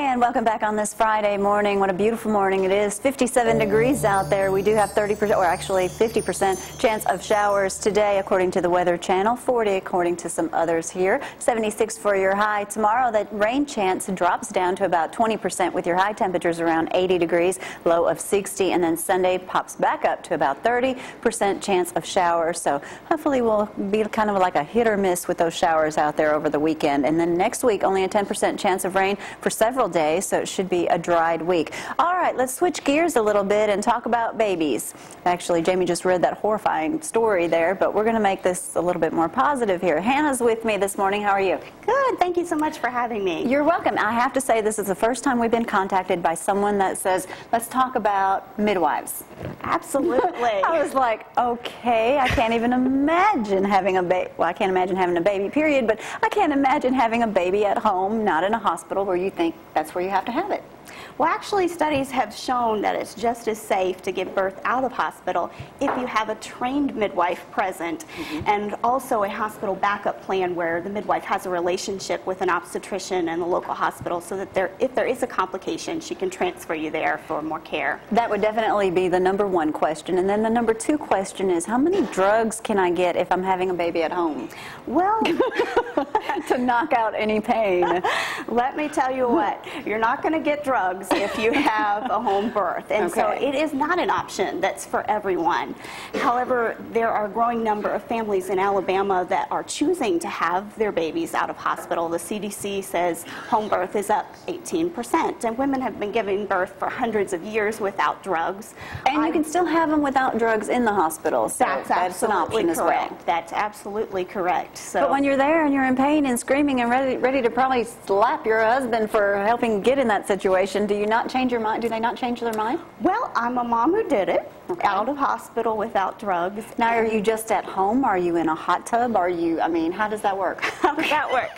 And welcome back on this Friday morning. What a beautiful morning it is. 57 degrees out there. We do have 30%, or actually 50% chance of showers today, according to the Weather Channel. 40 according to some others here. 76 for your high. Tomorrow, that rain chance drops down to about 20% with your high temperatures around 80 degrees, low of 60. And then Sunday pops back up to about 30% chance of showers. So hopefully we'll be kind of like a hit or miss with those showers out there over the weekend. And then next week, only a 10% chance of rain for several days, so it should be a dried week. All right, let's switch gears a little bit and talk about babies. Actually, Jamie just read that horrifying story there, but we're going to make this a little bit more positive here. Hannah's with me this morning. How are you? Good. Thank you so much for having me. You're welcome. I have to say, this is the first time we've been contacted by someone that says, let's talk about midwives. Absolutely. I was like, okay, I can't even imagine having a baby. Well, I can't imagine having a baby, period, but I can't imagine having a baby at home, not in a hospital where you think that's where you have to have it. Well, actually, studies have shown that it's just as safe to give birth out of hospital if you have a trained midwife present, and also a hospital backup plan where the midwife has a relationship with an obstetrician and the local hospital, so that if there is a complication, she can transfer you there for more care. That would definitely be the #1 question. And then the #2 question is, how many drugs can I get if I'm having a baby at home? Well, to knock out any pain. Let me tell you what, you're not going to get drugs if you have a home birth. And so it is not an option that's for everyone. However, there are a growing number of families in Alabama that are choosing to have their babies out of hospital. The CDC says home birth is up 18%, and women have been giving birth for hundreds of years without drugs. And you can still have them without drugs in the hospital, so that's an option as well. That's absolutely correct. So, but when you're there and you're in pain and screaming and ready to probably slap your husband for helping get in that situation, do you not change your mind? Do they not change their mind? Well, I'm a mom who did it, out of hospital without drugs. Now, are you just at home? Are you in a hot tub? Are you, I mean, how does that work? How does that work?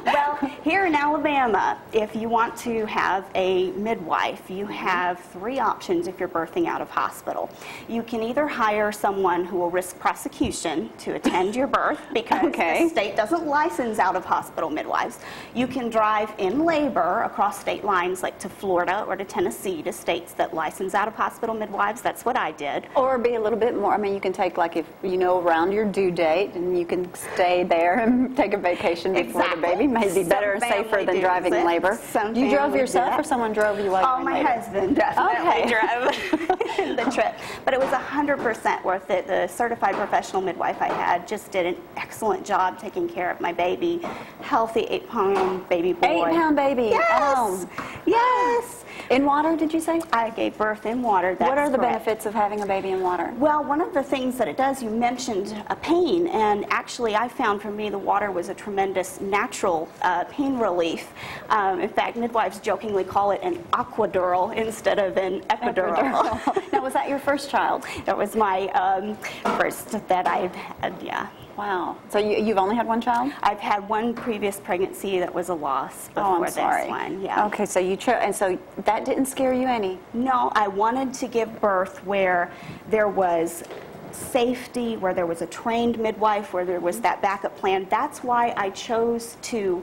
Well, here in Alabama, if you want to have a midwife, you have 3 options if you're birthing out of hospital. You can either hire someone who will risk prosecution to attend your birth because the state doesn't license out of hospital midwives. You can drive in labor across state lines, like to Florida or to Tennessee, to states that license out of hospital midwives. That's what I did. Or be a little bit more, I mean, you can take, like, if you know, around your due date, and you can stay there and take a vacation before the baby. Maybe better and safer than driving in labor. You drove yourself, or someone drove you while you were in labor? My husband definitely drove the trip. But it was 100% worth it. The certified professional midwife I had just did an excellent job taking care of my baby. Healthy 8-pound baby boy. 8-pound baby at home. Yes. In water, did you say? I gave birth in water. That's what are the benefits of having a baby in water? Well, one of the things that it does, you mentioned pain, and actually I found for me the water was a tremendous natural pain relief. In fact, midwives jokingly call it an aquadural instead of an epidural. Now, was that your first child? That was my first that I've had, yeah. Wow. So you've only had one child? I've had one previous pregnancy that was a loss before this one. Yeah. Okay, so you chose, and so that didn't scare you any? No, I wanted to give birth where there was safety, where there was a trained midwife, where there was that backup plan. That's why I chose to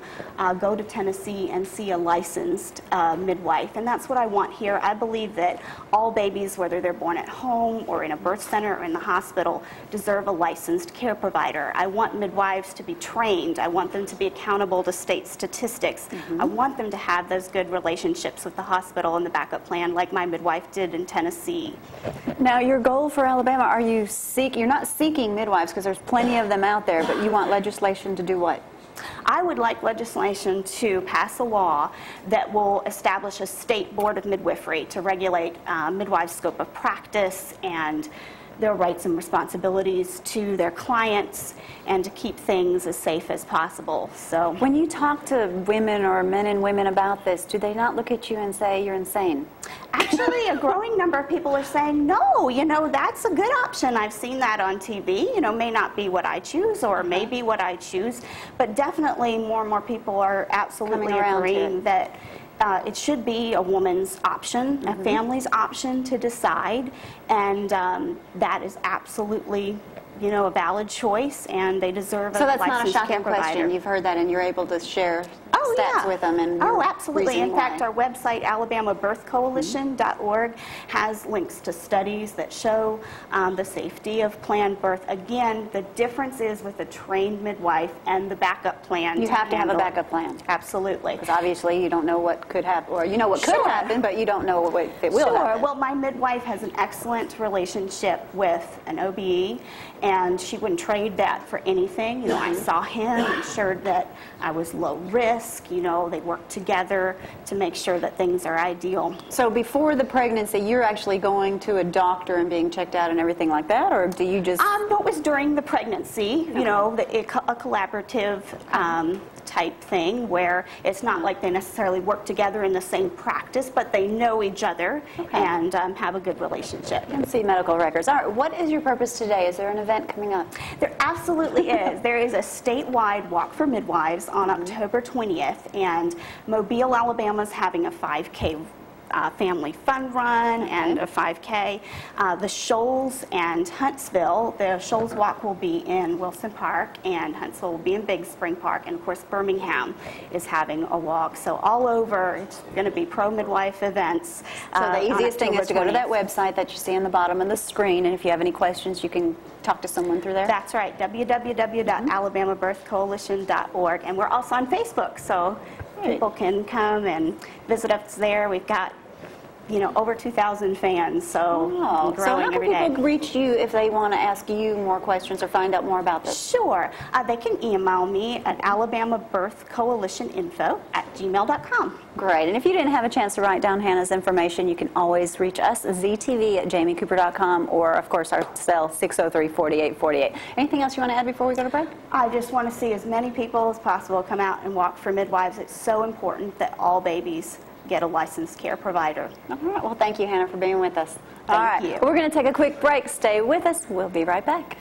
go to Tennessee and see a licensed midwife, and that's what I want here. I believe that all babies, whether they're born at home or in a birth center or in the hospital, deserve a licensed care provider. I want midwives to be trained. I want them to be accountable to state statistics. I want them to have those good relationships with the hospital and the backup plan like my midwife did in Tennessee. Now, your goal for Alabama, are you you're not seeking midwives, because there's plenty of them out there, but you want legislation to do what? I would like legislation to pass a law that will establish a state board of midwifery to regulate midwives' scope of practice and their rights and responsibilities to their clients, and to keep things as safe as possible. So, when you talk to women or men and women about this, do they not look at you and say you're insane? Actually, a growing number of people are saying, no, you know, that's a good option. I've seen that on TV. You know, may not be what I choose, or may be what I choose, but definitely more and more people are absolutely agreeing that it should be a woman's option, a family's option to decide, and that is absolutely, you know, a valid choice, and they deserve a licensed care provider. So that's not a shocking question. You've heard that, and you're able to share stats with them. And absolutely. In fact, why. our website, alabamabirthcoalition.org, has links to studies that show the safety of planned birth. Again, the difference is with a trained midwife and the backup plan. You have to have a backup plan. Absolutely. Because obviously you don't know what could happen, or you know what could happen, but you don't know what it will happen. Well, my midwife has an excellent relationship with an OBE, and she wouldn't trade that for anything. You know, I saw him, ensured that I was low risk. You know, they work together to make sure that things are ideal. So before the pregnancy, you're actually going to a doctor and being checked out and everything like that, or do you just... No, it was during the pregnancy, you know, a collaborative type thing where it's not like they necessarily work together in the same practice, but they know each other and have a good relationship. And see medical records. All right, what is your purpose today? Is there an event coming up? There absolutely is. There is a statewide Walk for Midwives on October 20th, and Mobile, Alabama is having a 5K family fun run and a 5K. The Shoals and Huntsville, the Shoals Walk will be in Wilson Park, and Huntsville will be in Big Spring Park, and of course Birmingham is having a walk. So all over, it's going to be pro-midwife events. So the easiest thing is to go to that website that you see on the bottom of the screen, and if you have any questions, you can talk to someone through there? That's right, www.alabamabirthcoalition.org. And we're also on Facebook, so people can come and visit us there. We've got, you know, over 2,000 fans, so growing every day. So how can people reach you if they want to ask you more questions or find out more about this? Sure. They can email me at alabamabirthcoalitioninfo@gmail.com. Great. And if you didn't have a chance to write down Hannah's information, you can always reach us, ztv@jamiecooper.com, or, of course, our cell, 603-4848. Anything else you want to add before we go to break? I just want to see as many people as possible come out and walk for midwives. It's so important that all babies get a licensed care provider. All right. Well, thank you, Hannah, for being with us. Thank you. We're going to take a quick break. Stay with us. We'll be right back.